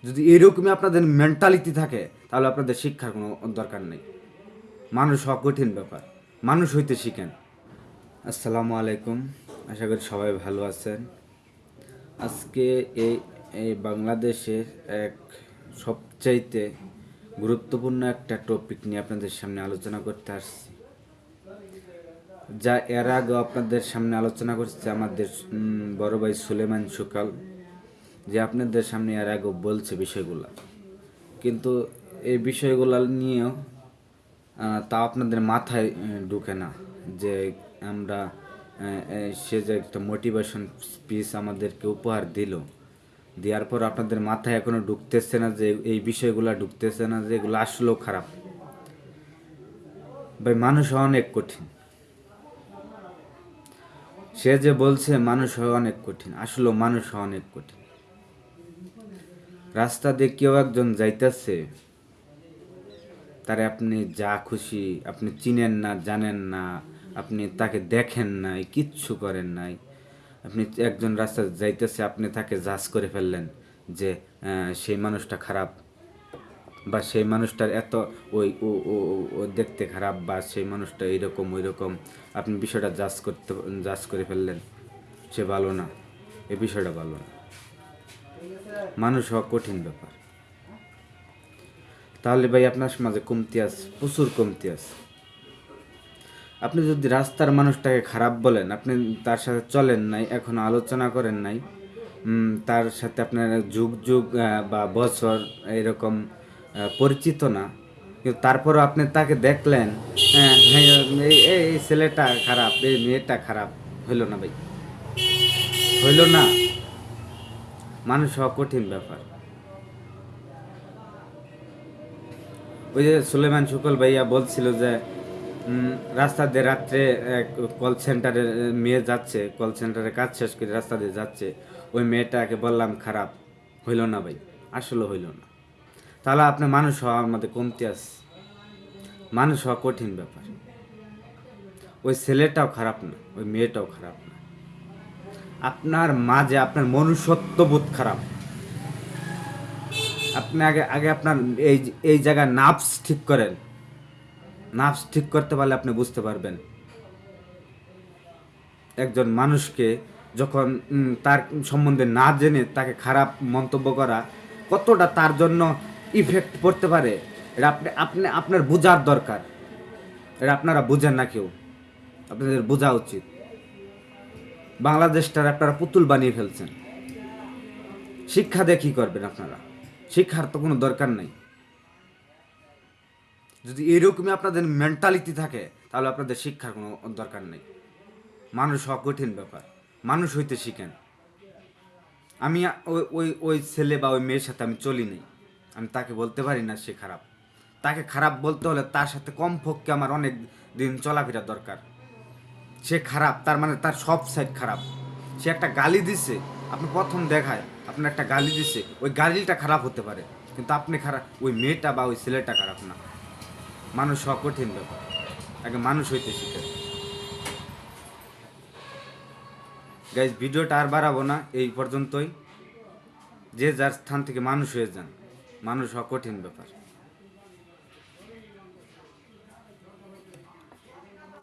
যদি এরকমই আপনাদের মেন্টালিটি থাকে তাহলে আপনাদের শিক্ষার কোনো দরকার নেই। মানুষ হওয়া কঠিন ব্যাপার, মানুষ হইতে শিখেন। আসসালামু আলাইকুম, আশা করি সবাই ভালো আছেন। আজকে এই এই বাংলাদেশের এক সবচাইতে গুরুত্বপূর্ণ একটা টপিক নিয়ে আপনাদের সামনে আলোচনা করতে আসছি, যা এর আগে আপনাদের সামনে আলোচনা করছে আমাদের বড় ভাই সুলেমান সুকাল, যে আপনাদের সামনে এর আগে বলছে বিষয়গুলো, কিন্তু এই বিষয়গুলো নিয়েও তা আপনাদের মাথায় ঢুকে না যে আমরা সে যে একটা মোটিভেশন স্পিচ আমাদেরকে উপহার দিল, দেওয়ার পর আপনাদের মাথায় এখনো ঢুকতেছে না যে এই বিষয়গুলো ঢুকতেছে না যে এগুলো আসলেও খারাপ। ভাই, মানুষ হওয়া অনেক কঠিন। সে যে বলছে মানুষ হওয়া অনেক কঠিন, আসলেও মানুষ হওয়া অনেক কঠিন। রাস্তা দিয়ে কেউ একজন যাইতেছে, তারে আপনি যা খুশি, আপনি চিনেন না, জানেন না, আপনি তাকে দেখেন নাই, কিচ্ছু করেন নাই, আপনি একজন রাস্তা যাইতেছে, আপনি তাকে জাজ করে ফেললেন যে সেই মানুষটা খারাপ, বা সেই মানুষটার এত ওই ও ও ও দেখতে খারাপ, বা সেই মানুষটা এইরকম ওই রকম, আপনি বিষয়টা জাজ করে ফেললেন সে ভালো না, এই বিষয়টা ভালো না। মানুষ হওয়া কঠিন ব্যাপার। তাহলে ভাই আপনার মাঝে কমতি আছে, প্রচুর কমতি আছে। আপনি যদি রাস্তার মানুষটাকে খারাপ বলেন, আপনি তার সাথে চলেন নাই, এখনো আলোচনা করেন নাই, তার সাথে আপনার যুগ যুগ বা বছর এরকম পরিচিত না, কিন্তু তারপরও আপনি তাকে দেখলেন, হ্যাঁ হ্যাঁ, এই এই ছেলেটা খারাপ, এই মেয়েটা খারাপ, হইল না ভাই, হইল না। মানুষ হওয়া কঠিন ব্যাপার। ওই যে সুলেমান শুকল ভাইয়া বলছিল যে রাস্তা দিয়ে রাত্রে কল সেন্টারে মেয়ে যাচ্ছে, কল সেন্টারে কাজ শেষ করে রাস্তা দিয়ে যাচ্ছে, ওই মেয়েটাকে বললাম খারাপ, হইল না ভাই, আসলে হইল না। তাহলে আপনি মানুষ হওয়ার মধ্যে কমতি আছে। মানুষ হওয়া কঠিন ব্যাপার। ওই ছেলেটাও খারাপ না, ওই মেয়েটাও খারাপ না, আপনার মাঝে আপনার মনুষ্যত্ববোধ খারাপ। আপনি আগে আগে আপনার এই এই জায়গায় নার্ভস ঠিক করেন। নার্ভস ঠিক করতে পারলে আপনি বুঝতে পারবেন একজন মানুষকে যখন তার সম্বন্ধে না জেনে তাকে খারাপ মন্তব্য করা কতটা তার জন্য ইফেক্ট পড়তে পারে। এটা আপনি আপনি আপনার বোঝার দরকার। এটা আপনারা বুঝেন না কেউ, আপনাদের বোঝা উচিত। বাংলাদেশটার আপনারা পুতুল বানিয়ে ফেলছেন। শিক্ষা দিয়ে কী করবেন আপনারা? শিক্ষার তো কোনো দরকার নাই। যদি এরকমই আপনাদের মেন্টালিটি থাকে তাহলে আপনাদের শিক্ষার কোনো দরকার নেই। মানুষ হওয়া কঠিন ব্যাপার, মানুষ হইতে শিখেন। আমি ওই ওই ওই ছেলে বা ওই মেয়ের সাথে আমি চলি নাই, আমি তাকে বলতে পারি না সে খারাপ। তাকে খারাপ বলতে হলে তার সাথে কমপক্ষে আমার অনেক দিন চলাফেরা দরকার। সে খারাপ তার মানে তার সব সাইড খারাপ। সে একটা গালি দিছে, আপনি প্রথম দেখায় আপনার একটা গালি দিছে, ওই গালিটা খারাপ হতে পারে, কিন্তু আপনি খারাপ, ওই মেয়েটা বা ওই ছেলেটা খারাপ না। মানুষ হওয়া কঠিন ব্যাপার, আগে মানুষ হইতে শিখে। গাইজ, ভিডিওটা আর বাড়াবো না, এই পর্যন্তই। যে যার স্থান থেকে মানুষ হয়ে যান। মানুষ হওয়া কঠিন ব্যাপার।